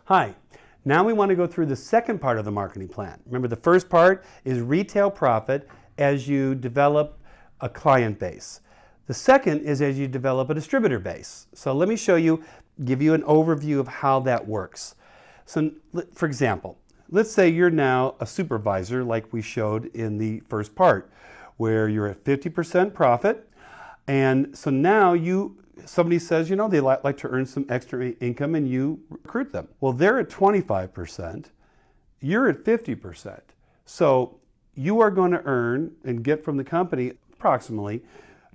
Hi, now we want to go through the second part of the marketing plan. Remember, the first part is retail profit as you develop a client base. The second is as you develop a distributor base. So let me show you, give you an overview of how that works. So for example, let's say you're now a supervisor like we showed in the first part, where you're at 50% profit. And so now somebody says, you know, they like to earn some extra income and you recruit them. Well, they're at 25%, you're at 50%. So you are going to earn and get from the company approximately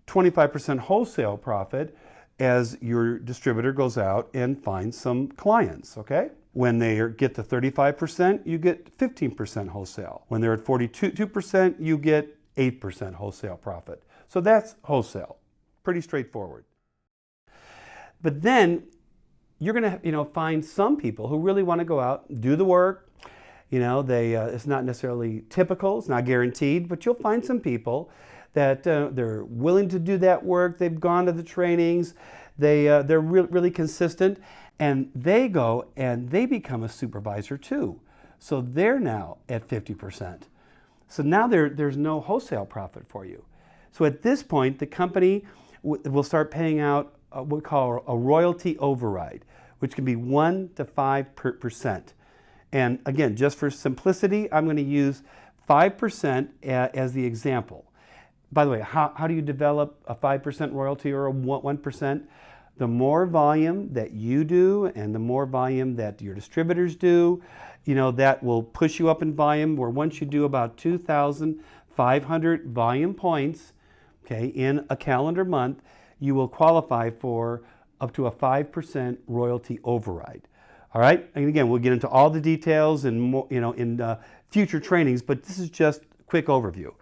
25% wholesale profit as your distributor goes out and finds some clients, okay? When they get to 35%, you get 15% wholesale. When they're at 42%, you get 8% wholesale profit. So that's wholesale. Pretty straightforward. But then you're going to, find some people who really want to go out and do the work. It's not necessarily typical, it's not guaranteed, but you'll find some people that they're willing to do that work. They've gone to the trainings. They're really consistent, and they go and they become a supervisor too. So they're now at 50%. So now there's no wholesale profit for you. So at this point, the company will start paying out what we call a royalty override, which can be 1 to 5%. And again, just for simplicity, I'm going to use 5% as the example. By the way, how do you develop a 5% royalty or a 1%? The more volume that you do and the more volume that your distributors do, that will push you up in volume, where once you do about 2,500 volume points, okay, in a calendar month, you will qualify for up to a 5% royalty override. All right, and again, we'll get into all the details and more, in future trainings, but this is just a quick overview.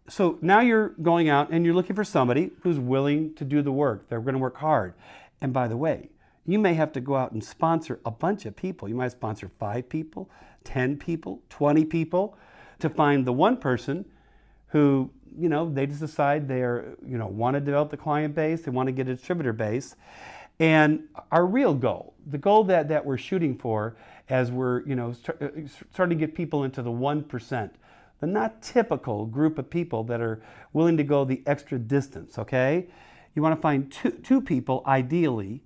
So now you're going out and you're looking for somebody who's willing to do the work. They're going to work hard. And by the way, you may have to go out and sponsor a bunch of people. You might sponsor 5 people, 10 people, 20 people to find the one person who, they just decide they want to develop the client base, they want to get a distributor base. And our real goal, the goal that we're shooting for as we're, starting to get people into the 1%, the not typical group of people that are willing to go the extra distance, okay? You want to find two people, ideally,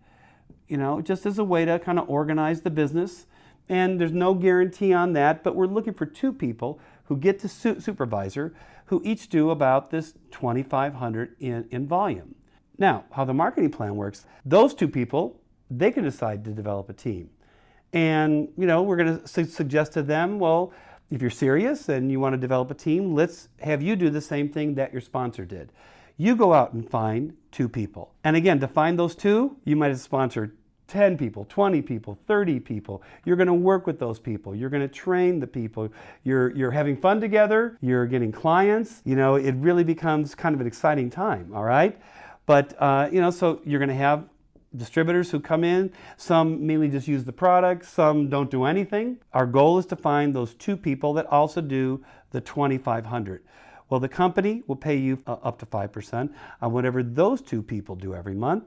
just as a way to kind of organize the business. And there's no guarantee on that, but we're looking for 2 people who get to supervisor, who each do about this 2,500 in volume. Now, how the marketing plan works, those 2 people, they can decide to develop a team. And, we're going to suggest to them, well, if you're serious and you want to develop a team, let's have you do the same thing that your sponsor did. You go out and find 2 people. And again, to find those 2, you might have sponsored 10 people, 20 people, 30 people. You're going to work with those people. You're going to train the people. You're having fun together. You're getting clients. It really becomes kind of an exciting time, all right? But, so you're going to have distributors who come in. Some mainly just use the product. Some don't do anything. Our goal is to find those 2 people that also do the 2,500. Well, the company will pay you up to 5% on whatever those 2 people do every month.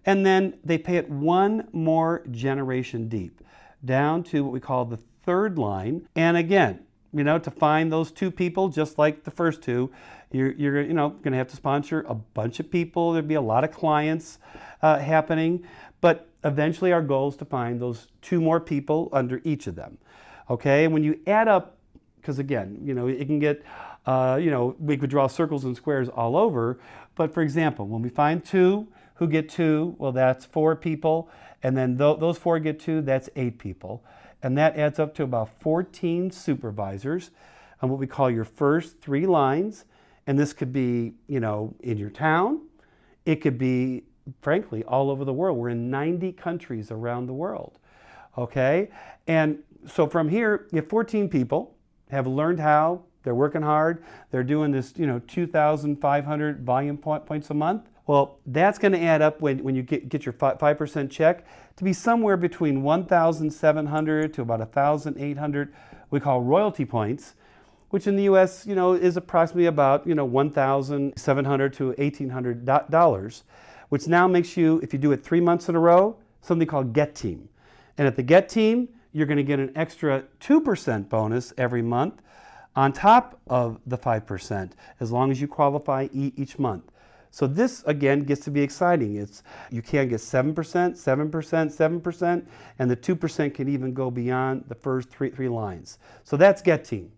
And then they pay it one more generation deep, down to what we call the 3rd line. And again, to find those 2 people, just like the first 2, you're going to have to sponsor a bunch of people. There'll be a lot of clients happening. But eventually our goal is to find those 2 more people under each of them. Okay, and when you add up, because again, it can get, we could draw circles and squares all over. But for example, when we find 2 who get 2, well, that's 4 people. And then those 4 get 2, that's 8 people. And that adds up to about 14 supervisors on what we call your first 3 lines. And this could be, in your town. It could be, frankly, all over the world. We're in 90 countries around the world, okay? And so from here, if 14 people have learned how, they're working hard, they're doing this, 2,500 volume points a month, well, that's going to add up when you get your 5% check to be somewhere between 1,700 to about 1,800 we call royalty points, which in the U.S. is approximately about $1,700 to $1,800, which now makes you, if you do it 3 months in a row, something called Get Team. And at the Get team, you're going to get an extra 2% bonus every month on top of the 5%, as long as you qualify each month. So this, again, gets to be exciting. You can get 7%, 7%, 7%, and the 2% can even go beyond the first three lines. So that's Get Team.